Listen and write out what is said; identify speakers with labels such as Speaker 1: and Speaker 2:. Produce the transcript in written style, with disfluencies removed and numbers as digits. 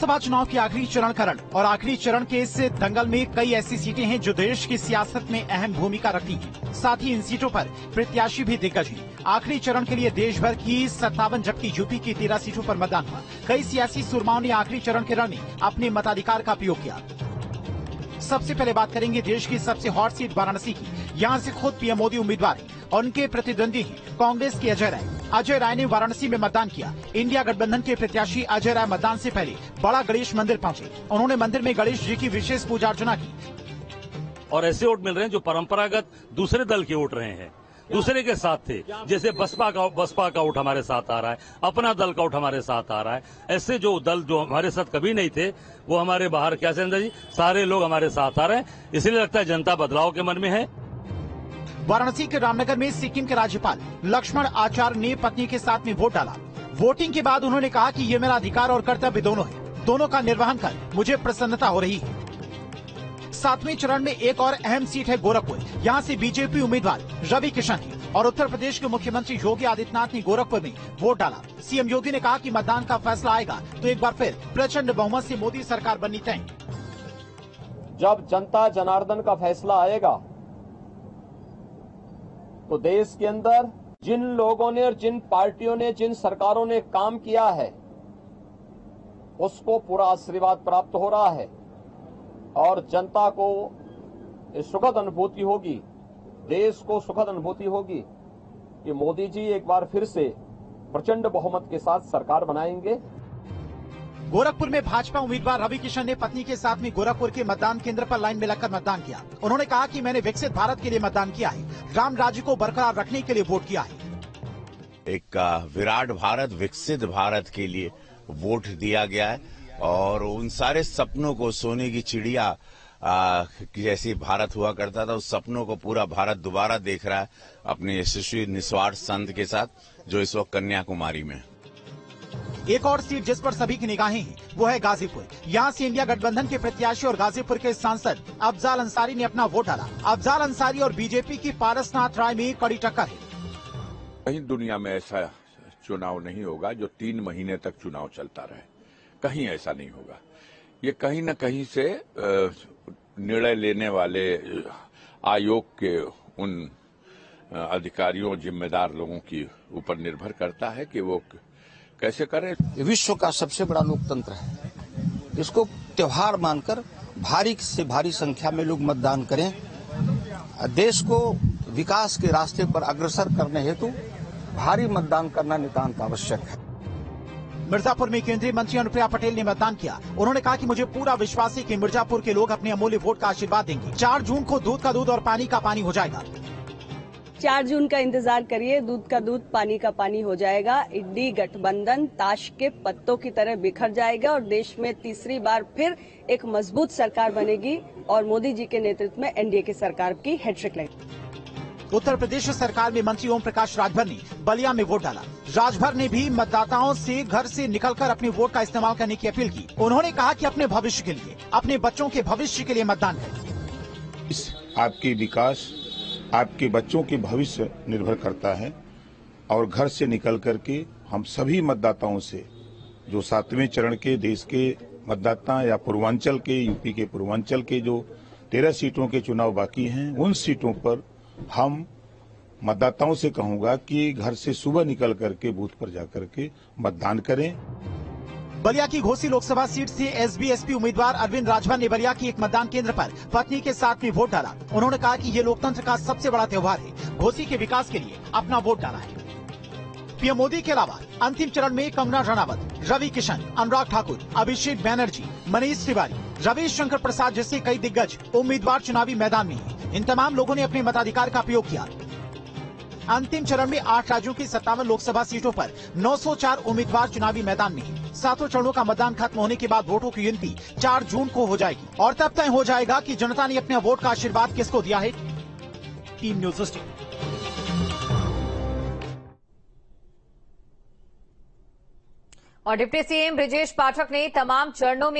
Speaker 1: लोकसभा चुनाव की आखिरी चरण करण और आखिरी चरण के इस दंगल में कई ऐसी सीटें हैं जो देश की सियासत में अहम भूमिका रखती हैं। साथ ही इन सीटों पर प्रत्याशी भी दिग्गज हैं। आखिरी चरण के लिए देश भर की 57 जबकि यूपी की 13 सीटों पर मतदान हुआ। कई सियासी सुरमाओं ने आखिरी चरण के रण में अपने मताधिकार का प्रयोग किया। सबसे पहले बात करेंगे देश की सबसे हॉट सीट वाराणसी की। यहाँ से खुद पीएम मोदी उम्मीदवार हैं और उनके प्रतिद्वंदी हैं कांग्रेस के अजय राय। अजय राय ने वाराणसी में मतदान किया। इंडिया गठबंधन के प्रत्याशी अजय राय मतदान से पहले बड़ा गणेश मंदिर पहुंचे। उन्होंने मंदिर में गणेश जी की विशेष पूजा अर्चना की।
Speaker 2: और ऐसे वोट मिल रहे हैं जो परंपरागत दूसरे दल के वोट रहे हैं, दूसरे के साथ थे। जैसे बसपा का वोट हमारे साथ आ रहा है, अपना दल का वोट हमारे साथ आ रहा है। ऐसे जो दल जो हमारे साथ कभी नहीं थे वो हमारे बाहर, क्या चंद्र जी, सारे लोग हमारे साथ आ रहे हैं। इसलिए लगता है जनता बदलाव के मन में है।
Speaker 1: वाराणसी के रामनगर में सिक्किम के राज्यपाल लक्ष्मण आचार्य ने पत्नी के साथ में वोट डाला। वोटिंग के बाद उन्होंने कहा कि ये मेरा अधिकार और कर्तव्य दोनों है। दोनों का निर्वहन कर मुझे प्रसन्नता हो रही है। 7वें चरण में एक और अहम सीट है गोरखपुर। यहाँ से बीजेपी उम्मीदवार रवि किशन है और उत्तर प्रदेश के मुख्यमंत्री योगी आदित्यनाथ ने गोरखपुर में वोट डाला। सीएम योगी ने कहा कि मतदान का फैसला आएगा तो एक बार फिर प्रचंड बहुमत से मोदी सरकार बननी तय।
Speaker 3: जब जनता जनार्दन का फैसला आएगा तो देश के अंदर जिन लोगों ने और जिन पार्टियों ने, जिन सरकारों ने काम किया है उसको पूरा आशीर्वाद प्राप्त हो रहा है और जनता को सुखद अनुभूति होगी, देश को सुखद अनुभूति होगी कि मोदी जी एक बार फिर से प्रचंड बहुमत के साथ सरकार बनाएंगे।
Speaker 1: गोरखपुर में भाजपा उम्मीदवार रवि किशन ने पत्नी के साथ में गोरखपुर के मतदान केंद्र पर लाइन में लगकर मतदान किया। उन्होंने कहा कि मैंने विकसित भारत के लिए मतदान किया है, राम राज्य को बरकरार रखने के लिए वोट किया है।
Speaker 4: एक विराट भारत, विकसित भारत के लिए वोट दिया गया है और उन सारे सपनों को, सोने की चिड़िया जैसी भारत हुआ करता था, उस सपनों को पूरा भारत दोबारा देख रहा है अपने यशस्वी निस्वार्थ संत के साथ, जो इस वक्त कन्याकुमारी में।
Speaker 1: एक और सीट जिस पर सभी की निगाहें हैं वो है गाजीपुर। यहाँ से इंडिया गठबंधन के प्रत्याशी और गाजीपुर के सांसद अफजाल अंसारी ने अपना वोट डाला। अफजाल अंसारी और बीजेपी की पारसनाथ राय में कड़ी टक्कर है।
Speaker 5: कहीं दुनिया में ऐसा चुनाव नहीं होगा जो 3 महीने तक चुनाव चलता रहे, कहीं ऐसा नहीं होगा। ये कहीं न कहीं से निर्णय लेने वाले आयोग के उन अधिकारियों, जिम्मेदार लोगों की ऊपर निर्भर करता है कि वो कैसे करें।
Speaker 6: विश्व का सबसे बड़ा लोकतंत्र है, इसको त्योहार मानकर भारी से भारी संख्या में लोग मतदान करें। देश को विकास के रास्ते पर अग्रसर करने हेतु भारी मतदान करना नितांत आवश्यक है।
Speaker 1: मिर्जापुर में केंद्रीय मंत्री अनुप्रिया पटेल ने मतदान किया। उन्होंने कहा कि मुझे पूरा विश्वास है कि मिर्जापुर के लोग अपने अमूल्य वोट का आशीर्वाद देंगे। 4 जून को दूध का दूध और पानी का पानी हो जाएगा।
Speaker 7: 4 जून का इंतजार करिए, दूध का दूध पानी का पानी हो जाएगा। इंडी गठबंधन ताश के पत्तों की तरह बिखर जाएगा और देश में तीसरी बार फिर एक मजबूत सरकार बनेगी और मोदी जी के नेतृत्व में एनडीए की सरकार की हैट्रिक लगेगी।
Speaker 1: उत्तर प्रदेश सरकार में मंत्री ओम प्रकाश राजभर ने बलिया में वोट डाला। राजभर ने भी मतदाताओं से घर से निकलकर अपने वोट का इस्तेमाल करने की अपील की। उन्होंने कहा कि अपने भविष्य के लिए, अपने बच्चों के भविष्य के लिए मतदान करें।
Speaker 8: आपकी विकास, आपके बच्चों के भविष्य निर्भर करता है और घर से निकल करके हम सभी मतदाताओं से, जो 7वें चरण के देश के मतदाता या पूर्वांचल के, यूपी के पूर्वांचल के जो 13 सीटों के चुनाव बाकी हैं, उन सीटों पर हम मतदाताओं से कहूंगा कि घर से सुबह निकल करके बूथ पर जाकर के मतदान करें।
Speaker 1: बलिया की घोसी लोकसभा सीट से एसबी-एसपी उम्मीदवार अरविंद राजभर ने बलिया की एक मतदान केंद्र पर पत्नी के साथ में वोट डाला। उन्होंने कहा कि ये लोकतंत्र का सबसे बड़ा त्योहार है। घोसी के विकास के लिए अपना वोट डाला है। पीएम मोदी के अलावा अंतिम चरण में कंगना रनावत, रवि किशन, अनुराग ठाकुर, अभिषेक बैनर्जी, मनीष तिवारी, रविशंकर प्रसाद जैसे कई दिग्गज उम्मीदवार चुनावी मैदान में हैं। इन तमाम लोगों ने अपने मताधिकार का प्रयोग किया। अंतिम चरण में 8 राज्यों की 57 लोकसभा सीटों पर 904 उम्मीदवार चुनावी मैदान में हैं। 7 चरणों का मतदान खत्म होने के बाद वोटों की गिनती 4 जून को हो जाएगी और तब तय हो जाएगा कि जनता ने अपने वोट का आशीर्वाद किसको दिया है। Team news district.
Speaker 9: और डिप्टी सीएम ब्रजेश पाठक ने तमाम चरणों में